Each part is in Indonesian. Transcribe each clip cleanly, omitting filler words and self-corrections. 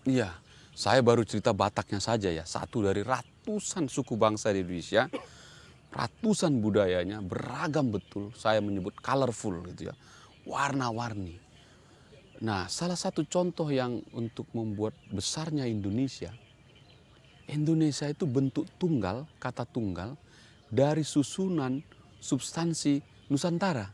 Iya, saya baru cerita Bataknya saja ya. Satu dari ratusan suku bangsa di Indonesia, ratusan budayanya, beragam betul. Saya menyebut colorful gitu ya, warna-warni. Nah, salah satu contoh yang untuk membuat besarnya Indonesia, Indonesia itu bentuk tunggal, kata tunggal, dari susunan substansi Nusantara.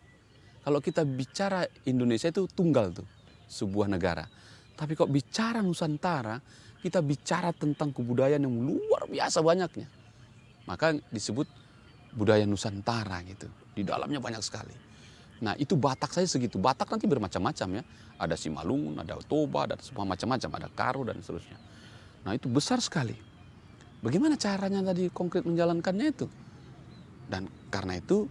Kalau kita bicara Indonesia itu tunggal tuh, sebuah negara. Tapi kalau bicara Nusantara, kita bicara tentang kebudayaan yang luar biasa banyaknya. Maka disebut budaya Nusantara gitu. Di dalamnya banyak sekali. Nah itu Batak saya segitu. Batak nanti bermacam-macam ya. Ada Simalungun, ada Toba, ada semua macam-macam. Ada Karo dan seterusnya. Nah itu besar sekali. Bagaimana caranya tadi konkret menjalankannya itu? Dan karena itu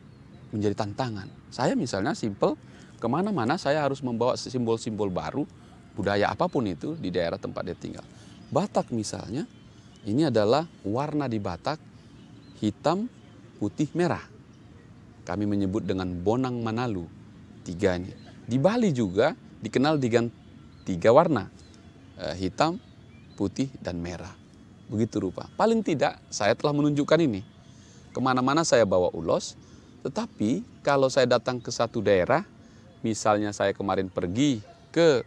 menjadi tantangan. Saya misalnya simple, kemana-mana saya harus membawa simbol-simbol baru, budaya apapun itu di daerah tempat dia tinggal. Batak misalnya, ini adalah warna di Batak, hitam, putih, merah. Kami menyebut dengan Bonang Manalu, tiga ini. Di Bali juga dikenal dengan tiga warna, hitam, putih, dan merah. Begitu rupa. Paling tidak saya telah menunjukkan ini. Kemana-mana saya bawa ulos, tetapi kalau saya datang ke satu daerah, misalnya saya kemarin pergi ke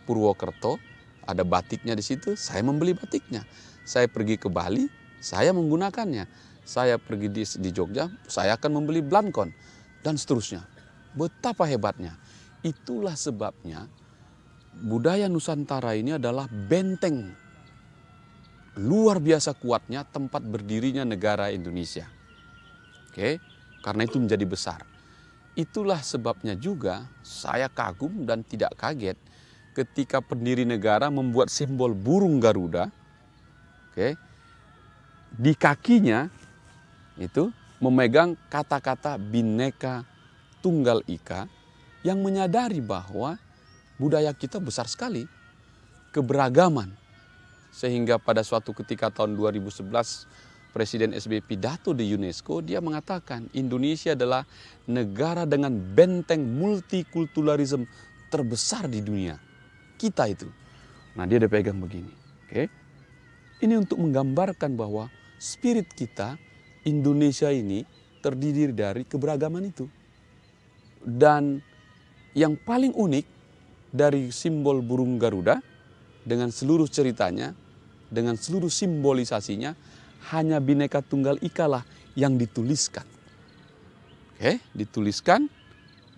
Purwokerto, ada batiknya di situ, saya membeli batiknya. Saya pergi ke Bali, saya menggunakannya. Saya pergi di Jogja, saya akan membeli blankon, dan seterusnya. Betapa hebatnya. Itulah sebabnya budaya Nusantara ini adalah benteng luar biasa kuatnya tempat berdirinya negara Indonesia. Oke, karena itu menjadi besar. Itulah sebabnya juga saya kagum dan tidak kaget ketika pendiri negara membuat simbol burung Garuda. Oke, di kakinya itu memegang kata-kata Bhinneka Tunggal Ika yang menyadari bahwa budaya kita besar sekali, keberagaman. Sehingga pada suatu ketika tahun 2011 Presiden SBY pidato di UNESCO, dia mengatakan Indonesia adalah negara dengan benteng multikulturalisme terbesar di dunia. Kita itu. Nah dia udah pegang begini. Oke. Ini untuk menggambarkan bahwa spirit kita, Indonesia ini terdiri dari keberagaman itu. Dan yang paling unik dari simbol burung Garuda dengan seluruh ceritanya, dengan seluruh simbolisasinya, hanya Bhinneka Tunggal Ika lah yang dituliskan. Oke, dituliskan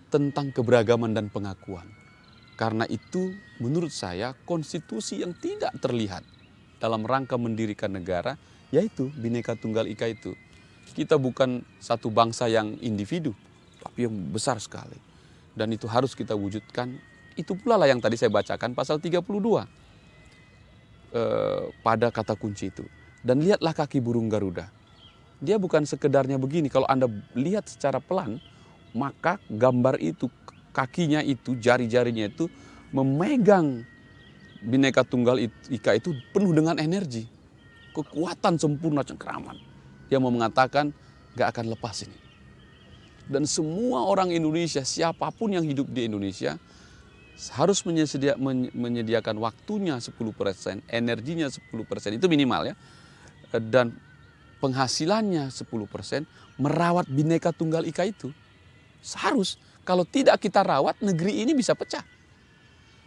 tentang keberagaman dan pengakuan. Karena itu menurut saya konstitusi yang tidak terlihat dalam rangka mendirikan negara, yaitu Bhinneka Tunggal Ika itu. Kita bukan satu bangsa yang individu, tapi yang besar sekali. Dan itu harus kita wujudkan. Itu pula lah yang tadi saya bacakan pasal 32 pada kata kunci itu. Dan lihatlah kaki burung Garuda. Dia bukan sekedarnya begini. Kalau Anda lihat secara pelan, maka gambar itu, kakinya itu, jari-jarinya itu memegang Bhinneka Tunggal Ika itu penuh dengan energi. Kekuatan sempurna cengkeraman. Dia mau mengatakan gak akan lepas ini. Dan semua orang Indonesia, siapapun yang hidup di Indonesia, harus menyediakan waktunya 10%, energinya 10%, itu minimal ya. Dan penghasilannya 10% merawat Bhinneka Tunggal Ika itu. Harus. Kalau tidak kita rawat, negeri ini bisa pecah.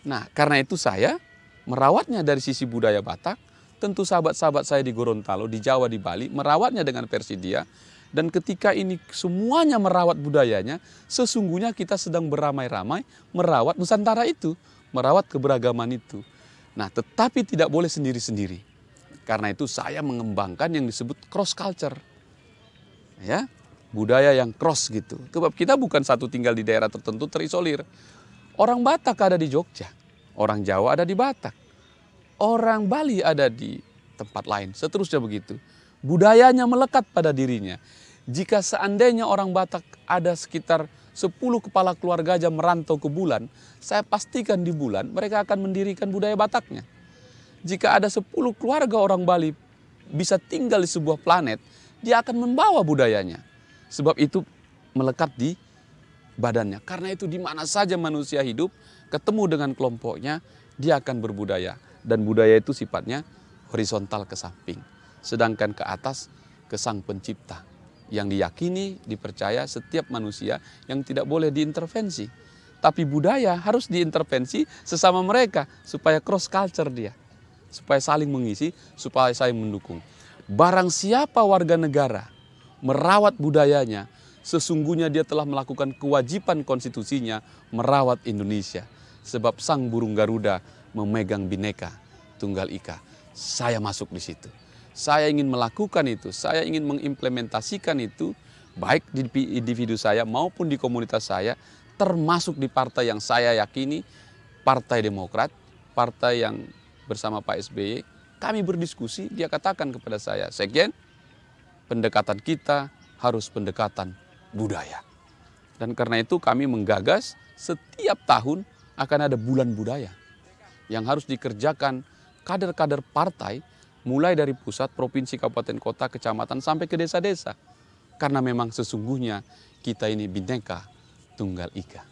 Nah, karena itu saya merawatnya dari sisi budaya Batak. Tentu sahabat-sahabat saya di Gorontalo, di Jawa, di Bali, merawatnya dengan versi dia. Dan ketika ini semuanya merawat budayanya, sesungguhnya kita sedang beramai-ramai merawat Nusantara itu, merawat keberagaman itu. Nah, tetapi tidak boleh sendiri-sendiri. Karena itu saya mengembangkan yang disebut cross culture. Ya, budaya yang cross gitu. Sebab kita bukan satu tinggal di daerah tertentu terisolir. Orang Batak ada di Jogja, orang Jawa ada di Batak, orang Bali ada di tempat lain, seterusnya begitu. Budayanya melekat pada dirinya. Jika seandainya orang Batak ada sekitar 10 kepala keluarga aja merantau ke Bulan, saya pastikan di Bulan mereka akan mendirikan budaya Bataknya. Jika ada 10 keluarga orang Bali bisa tinggal di sebuah planet, dia akan membawa budayanya. Sebab itu melekat di badannya. Karena itu di mana saja manusia hidup, ketemu dengan kelompoknya, dia akan berbudaya. Dan budaya itu sifatnya horizontal ke samping. Sedangkan ke atas ke Sang Pencipta. Yang diyakini, dipercaya setiap manusia yang tidak boleh diintervensi. Tapi budaya harus diintervensi sesama mereka supaya cross culture dia. Supaya saling mengisi, supaya saling mendukung. Barang siapa warga negara merawat budayanya, sesungguhnya dia telah melakukan kewajiban konstitusinya merawat Indonesia. Sebab Sang Burung Garuda memegang Bhinneka Tunggal Ika. Saya masuk di situ. Saya ingin melakukan itu, saya ingin mengimplementasikan itu, baik di individu saya maupun di komunitas saya, termasuk di partai yang saya yakini, Partai Demokrat, partai yang bersama Pak SBY. Kami berdiskusi, dia katakan kepada saya, Sekjen, pendekatan kita harus pendekatan budaya. Dan karena itu kami menggagas setiap tahun akan ada bulan budaya yang harus dikerjakan kader-kader partai mulai dari pusat, provinsi, kabupaten, kota, kecamatan sampai ke desa-desa. Karena memang sesungguhnya kita ini Bhinneka Tunggal Ika.